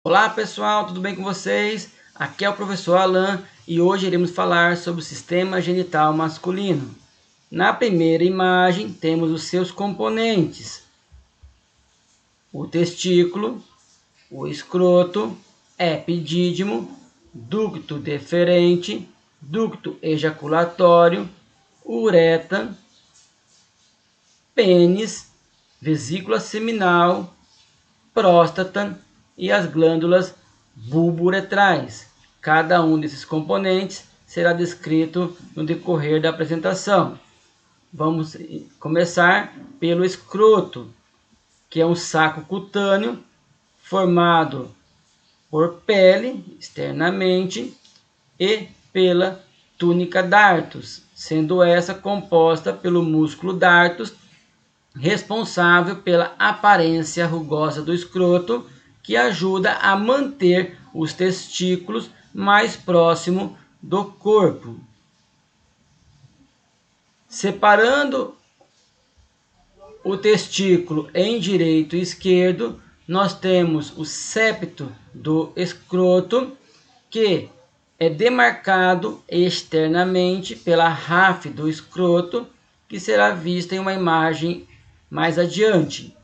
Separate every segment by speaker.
Speaker 1: Olá pessoal, tudo bem com vocês? Aqui é o professor Alan e hoje iremos falar sobre o sistema genital masculino. Na primeira imagem temos os seus componentes: o testículo, o escroto, epidídimo, ducto deferente, ducto ejaculatório, uretra, pênis, vesícula seminal, próstata e as glândulas bulbouretrais. Cada um desses componentes será descrito no decorrer da apresentação. Vamos começar pelo escroto, que é um saco cutâneo formado por pele externamente e pela túnica dartos, sendo essa composta pelo músculo dartos, responsável pela aparência rugosa do escroto, que ajuda a manter os testículos mais próximo do corpo. Separando o testículo em direito e esquerdo, nós temos o septo do escroto, que é demarcado externamente pela rafe do escroto, que será vista em uma imagem mais adiante.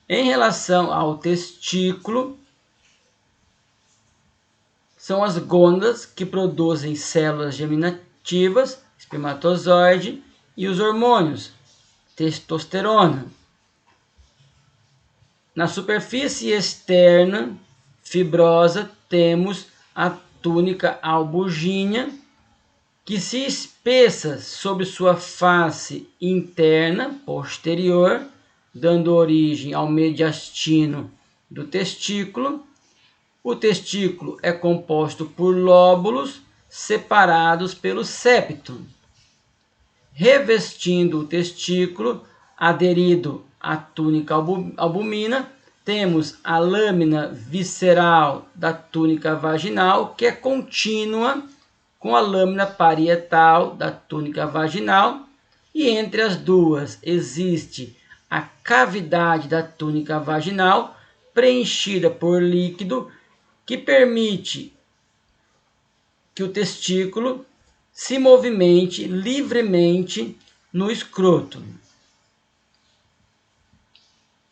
Speaker 1: Em relação ao testículo, são as gônadas que produzem células germinativas, espermatozoide, e os hormônios, testosterona. Na superfície externa fibrosa temos a túnica albuginea, que se espessa sobre sua face interna posterior, dando origem ao mediastino do testículo. O testículo é composto por lóbulos separados pelo septo. Revestindo o testículo, aderido à túnica albumina, temos a lâmina visceral da túnica vaginal, que é contínua com a lâmina parietal da túnica vaginal, e entre as duas existe a cavidade da túnica vaginal, preenchida por líquido, que permite que o testículo se movimente livremente no escroto.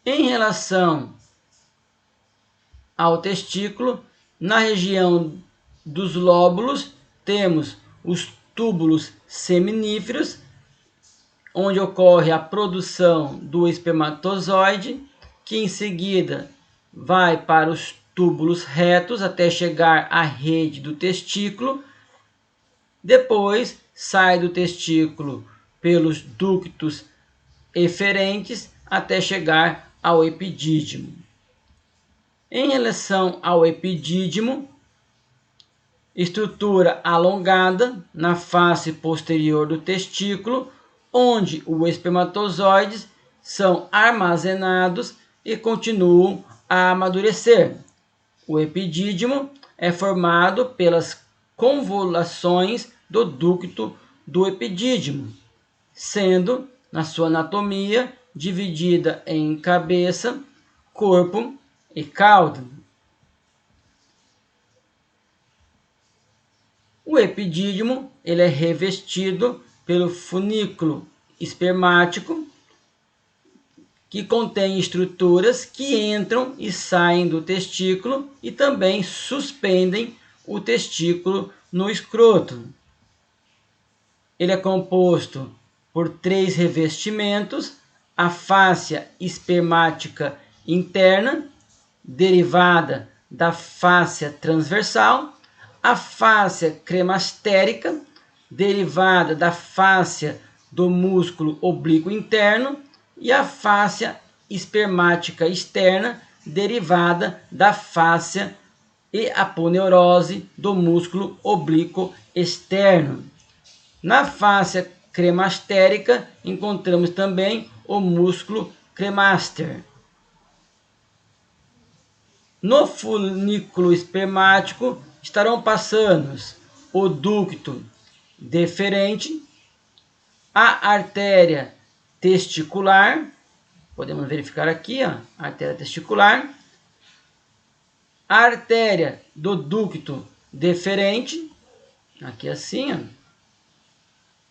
Speaker 1: Em relação ao testículo, na região dos lóbulos, temos os túbulos seminíferos, onde ocorre a produção do espermatozoide, que em seguida vai para os túbulos retos até chegar à rede do testículo. Depois sai do testículo pelos ductos eferentes até chegar ao epidídimo. Em relação ao epidídimo, estrutura alongada na face posterior do testículo, onde os espermatozoides são armazenados e continuam a amadurecer. O epidídimo é formado pelas convoluções do ducto do epidídimo, sendo, na sua anatomia, dividida em cabeça, corpo e cauda. O epidídimo ele é revestido pelo funículo espermático, que contém estruturas que entram e saem do testículo e também suspendem o testículo no escroto. Ele é composto por 3 revestimentos: a fáscia espermática interna, derivada da fáscia transversal, a fáscia cremastérica, derivada da fáscia do músculo oblíquo interno, e a fáscia espermática externa, derivada da fáscia e aponeurose do músculo oblíquo externo. Na fáscia cremastérica encontramos também o músculo cremaster. No funículo espermático estarão passando o ducto deferente, a artéria testicular, podemos verificar aqui, a artéria testicular, a artéria do ducto deferente, aqui assim, ó.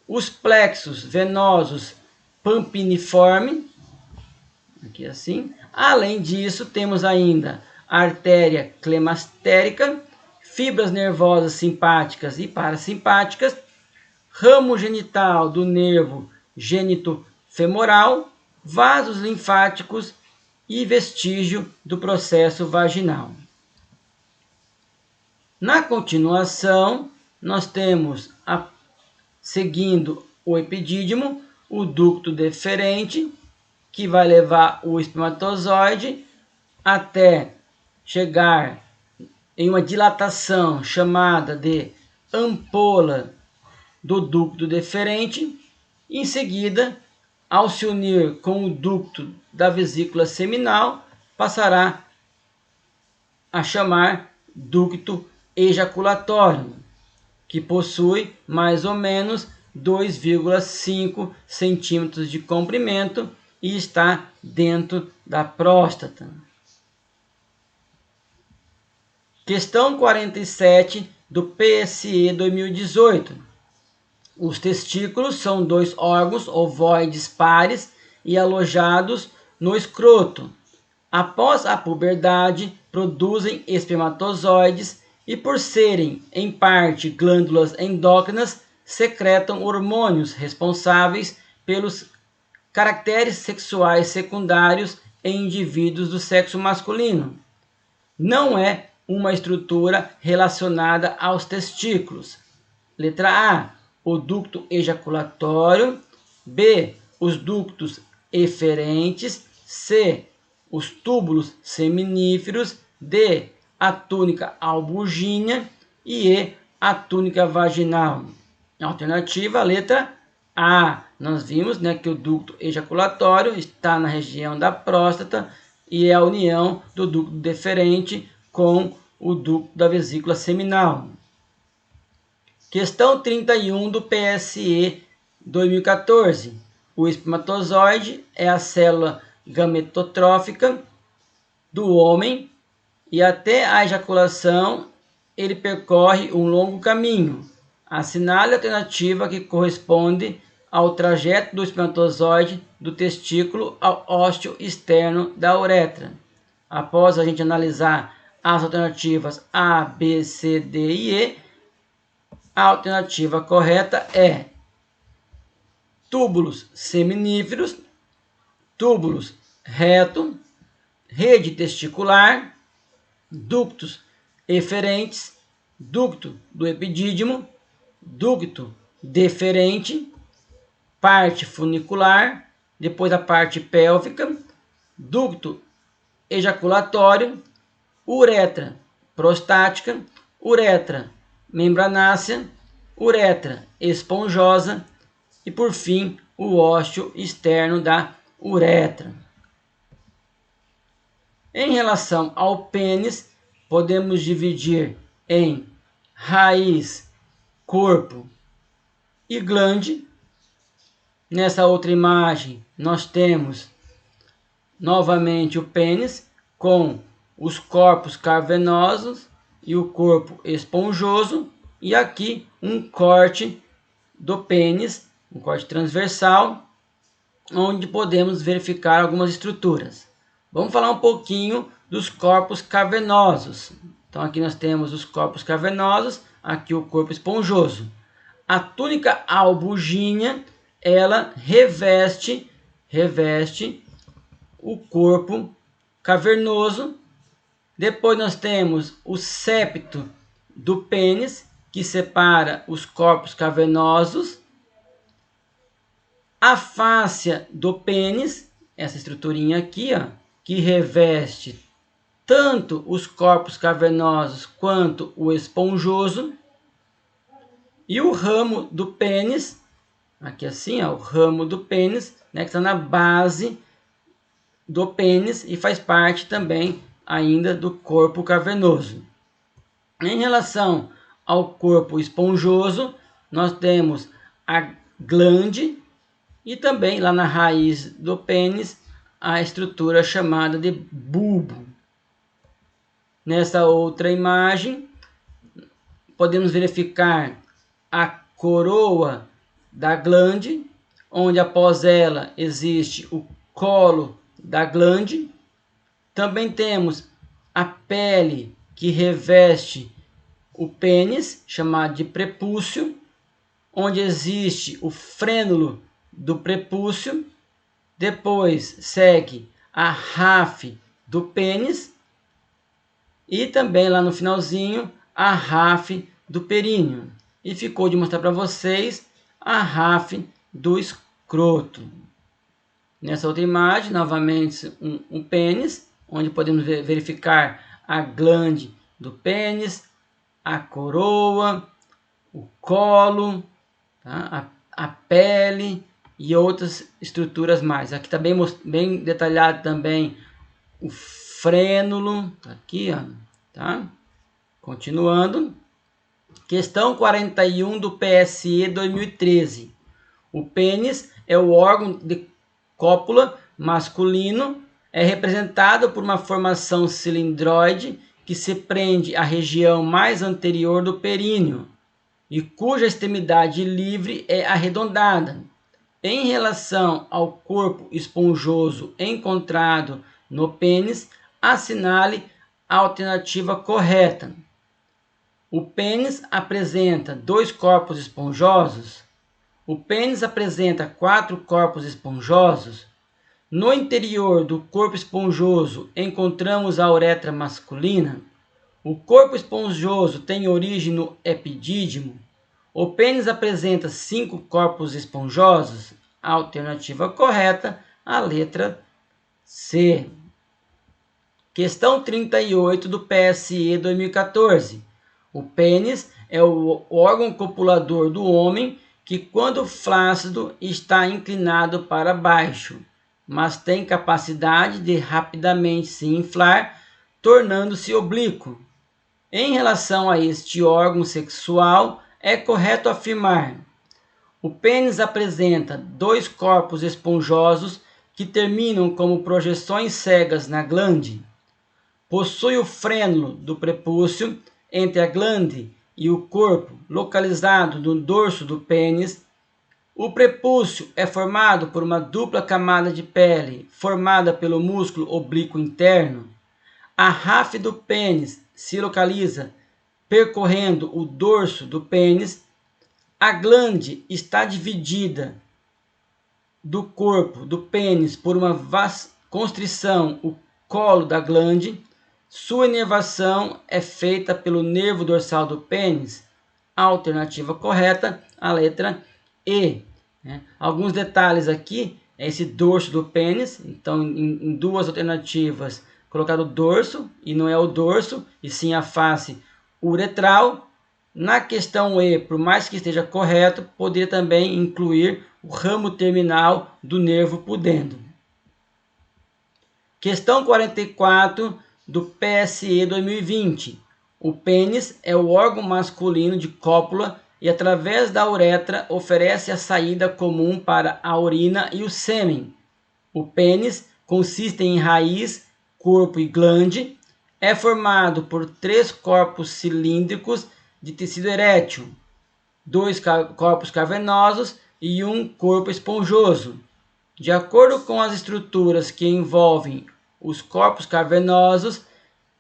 Speaker 1: Os plexos venosos pampiniforme, aqui assim. Além disso, temos ainda a artéria clemastérica, fibras nervosas simpáticas e parasimpáticas, ramo genital do nervo gênito-femoral, vasos linfáticos e vestígio do processo vaginal. Na continuação, nós temos, seguindo o epidídimo, o ducto deferente, que vai levar o espermatozoide até chegar em uma dilatação chamada de ampola do ducto deferente. Em seguida, ao se unir com o ducto da vesícula seminal, passará a chamar ducto ejaculatório, que possui mais ou menos 2,5 centímetros de comprimento e está dentro da próstata. Questão 47 do PSE 2018. Os testículos são dois órgãos ovoides pares e alojados no escroto. Após a puberdade, produzem espermatozoides e, por serem em parte glândulas endócrinas, secretam hormônios responsáveis pelos caracteres sexuais secundários em indivíduos do sexo masculino. Não é uma estrutura relacionada aos testículos. Letra A, o ducto ejaculatório. B, os ductos eferentes. C, os túbulos seminíferos. D, a túnica albuginea. E E, a túnica vaginal. Alternativa, letra A. Nós vimos, que o ducto ejaculatório está na região da próstata e é a união do ducto deferente com o ducto da vesícula seminal. Questão 31 do PSE 2014. O espermatozoide é a célula gametotrófica do homem e até a ejaculação ele percorre um longo caminho. Assinale a alternativa que corresponde ao trajeto do espermatozoide do testículo ao ósseo externo da uretra. Após a gente analisar as alternativas A, B, C, D e E, a alternativa correta é túbulos seminíferos, túbulos reto, rede testicular, ductos eferentes, ducto do epidídimo, ducto deferente, parte funicular, depois a parte pélvica, ducto ejaculatório, uretra prostática, uretra membranácea, uretra esponjosa e, por fim, o ósseo externo da uretra. Em relação ao pênis, podemos dividir em raiz, corpo e glande. Nessa outra imagem, nós temos novamente o pênis com os corpos cavernosos e o corpo esponjoso. E aqui um corte do pênis, um corte transversal, onde podemos verificar algumas estruturas. Vamos falar um pouquinho dos corpos cavernosos. Então aqui nós temos os corpos cavernosos, aqui o corpo esponjoso. A túnica albuginea, ela reveste o corpo cavernoso. Depois nós temos o septo do pênis, que separa os corpos cavernosos. A fáscia do pênis, essa estruturinha aqui, ó, que reveste tanto os corpos cavernosos quanto o esponjoso. E o ramo do pênis, aqui assim, ó, o ramo do pênis, que está na base do pênis e faz parte também ainda do corpo cavernoso. Em relação ao corpo esponjoso, nós temos a glande e também lá na raiz do pênis a estrutura chamada de bulbo. Nessa outra imagem, podemos verificar a coroa da glande, onde após ela existe o colo da glande. Também temos a pele que reveste o pênis, chamado de prepúcio, onde existe o frênulo do prepúcio. Depois segue a rafe do pênis e também lá no finalzinho a rafe do períneo. E ficou de mostrar para vocês a rafe do escroto. Nessa outra imagem, novamente um pênis, onde podemos verificar a glande do pênis, a coroa, o colo, tá? a pele e outras estruturas mais. Aqui está bem detalhado também o frênulo, aqui, ó, tá? Continuando. Questão 41 do PSE 2013. O pênis é o órgão de cópula masculino, é representado por uma formação cilindroide que se prende à região mais anterior do períneo e cuja extremidade livre é arredondada. Em relação ao corpo esponjoso encontrado no pênis, assinale a alternativa correta. O pênis apresenta 2 corpos esponjosos. O pênis apresenta 4 corpos esponjosos. No interior do corpo esponjoso encontramos a uretra masculina. O corpo esponjoso tem origem no epidídimo. O pênis apresenta 5 corpos esponjosos. A alternativa correta, a letra C. Questão 38 do PSE 2014. O pênis é o órgão copulador do homem que, quando flácido, está inclinado para baixo, mas tem capacidade de rapidamente se inflar, tornando-se oblíquo. Em relação a este órgão sexual, é correto afirmar: o pênis apresenta 2 corpos esponjosos que terminam como projeções cegas na glande. Possui o frênulo do prepúcio entre a glande e o corpo, localizado no dorso do pênis. O prepúcio é formado por uma dupla camada de pele, formada pelo músculo oblíquo interno. A rafe do pênis se localiza percorrendo o dorso do pênis. A glande está dividida do corpo do pênis por uma constrição, o colo da glande. Sua inervação é feita pelo nervo dorsal do pênis. A alternativa correta, a letra E. Alguns detalhes aqui, esse dorso do pênis. Então, em 2 alternativas, colocado o dorso, e não é o dorso, e sim a face uretral. Na questão E, por mais que esteja correto, poderia também incluir o ramo terminal do nervo pudendo. Questão 44 do PSE 2020. O pênis é o órgão masculino de cópula e, através da uretra, oferece a saída comum para a urina e o sêmen. O pênis consiste em raiz, corpo e glande. É formado por 3 corpos cilíndricos de tecido erétil, 2 corpos cavernosos e 1 corpo esponjoso. De acordo com as estruturas que envolvem os corpos cavernosos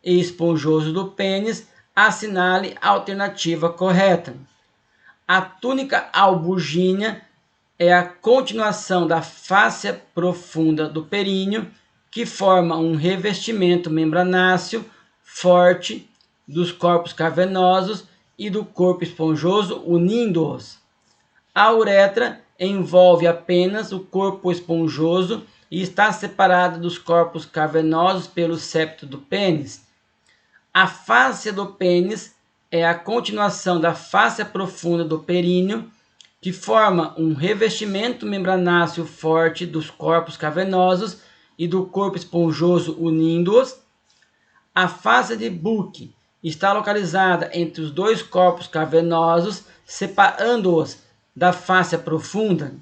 Speaker 1: e esponjosos do pênis, assinale a alternativa correta. A túnica albuginea é a continuação da fáscia profunda do períneo, que forma um revestimento membranáceo forte dos corpos cavernosos e do corpo esponjoso, unindo-os. A uretra envolve apenas o corpo esponjoso e está separada dos corpos cavernosos pelo septo do pênis. A fáscia do pênis é a continuação da fáscia profunda do períneo, que forma um revestimento membranáceo forte dos corpos cavernosos e do corpo esponjoso, unindo-os. A fáscia de Buck está localizada entre os 2 corpos cavernosos, separando-os da fáscia profunda.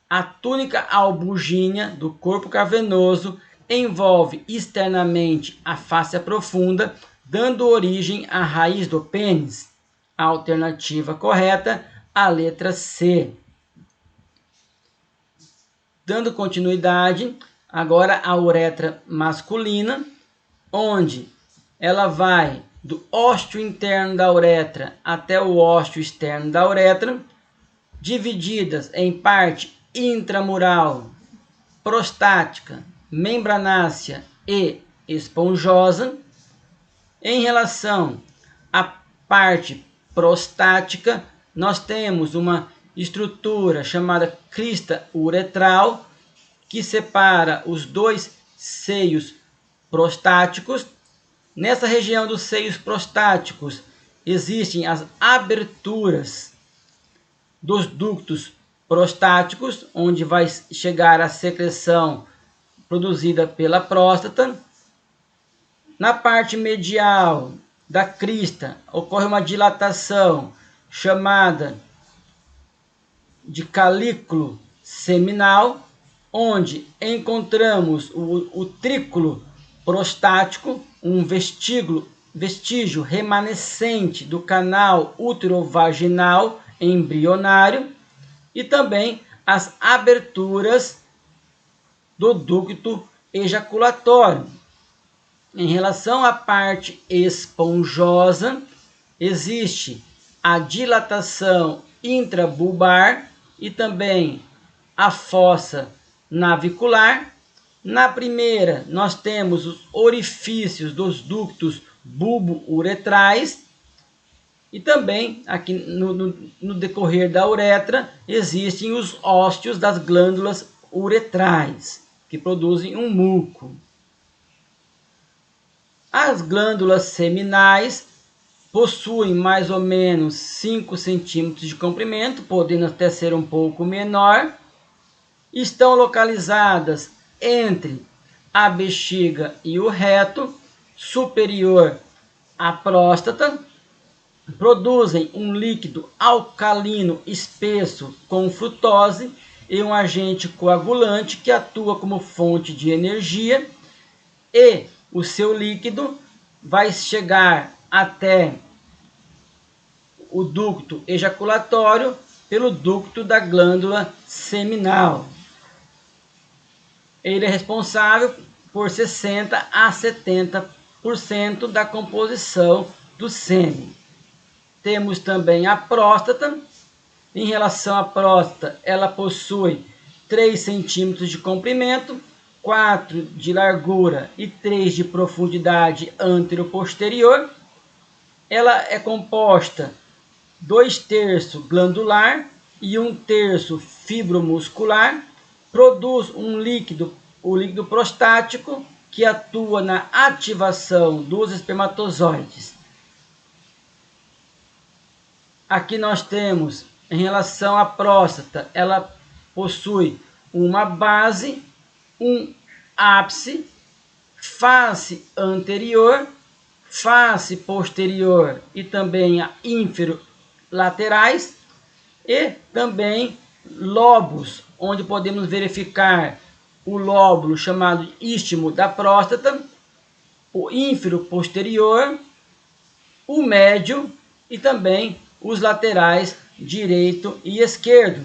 Speaker 1: A túnica albuginea do corpo cavernoso envolve externamente a fáscia profunda, dando origem à raiz do pênis. A alternativa correta, a letra C. Dando continuidade, agora a uretra masculina, onde ela vai do ósteo interno da uretra até o ósteo externo da uretra, divididas em parte intramural, prostática, membranácea e esponjosa. Em relação à parte prostática, nós temos uma estrutura chamada crista uretral, que separa os dois seios prostáticos. Nessa região dos seios prostáticos existem as aberturas dos ductos prostáticos, onde vai chegar a secreção produzida pela próstata. Na parte medial da crista ocorre uma dilatação chamada de calículo seminal, onde encontramos o trículo prostático, um vestígio remanescente do canal útero-vaginal embrionário, e também as aberturas do ducto ejaculatório. Em relação à parte esponjosa, existe a dilatação intrabulbar e também a fossa navicular. Na primeira, nós temos os orifícios dos ductos bulbo-uretrais, e também aqui no decorrer da uretra existem os ósteos das glândulas uretrais, que produzem um muco. As glândulas seminais possuem mais ou menos 5 centímetros de comprimento, podendo até ser um pouco menor. Estão localizadas entre a bexiga e o reto, superior à próstata. Produzem um líquido alcalino espesso com frutose e um agente coagulante que atua como fonte de energia, e o seu líquido vai chegar até o ducto ejaculatório pelo ducto da glândula seminal. Ele é responsável por 60 a 70% da composição do sêmen. Temos também a próstata. Em relação à próstata, ela possui 3 centímetros de comprimento, 4 de largura e 3 de profundidade antero-posterior. Ela é composta 2/3 glandular e 1/3 fibromuscular. Produz um líquido, o líquido prostático, que atua na ativação dos espermatozoides. Aqui nós temos, em relação à próstata, ela possui uma base, um ápice, face anterior, face posterior e também a ínfero-laterais, e também lobos, onde podemos verificar o lóbulo chamado istmo da próstata, o ínfero posterior, o médio e também os laterais direito e esquerdo.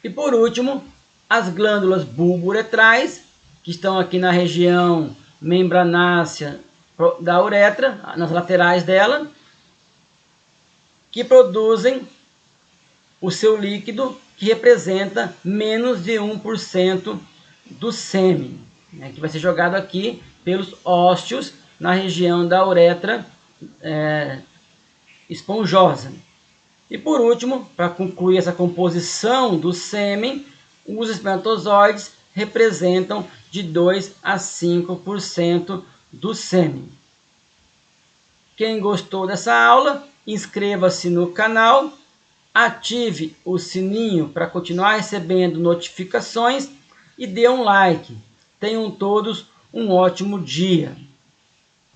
Speaker 1: E por último, as glândulas bulbo-uretrais, que estão aqui na região membranácea da uretra, nas laterais dela, que produzem o seu líquido, que representa menos de 1% do sêmen, né, que vai ser jogado aqui pelos ósteos na região da uretra esponjosa. E por último, para concluir essa composição do sêmen, os espermatozoides representam de 2 a 5% do sêmen. Quem gostou dessa aula, inscreva-se no canal, ative o sininho para continuar recebendo notificações e dê um like. Tenham todos um ótimo dia.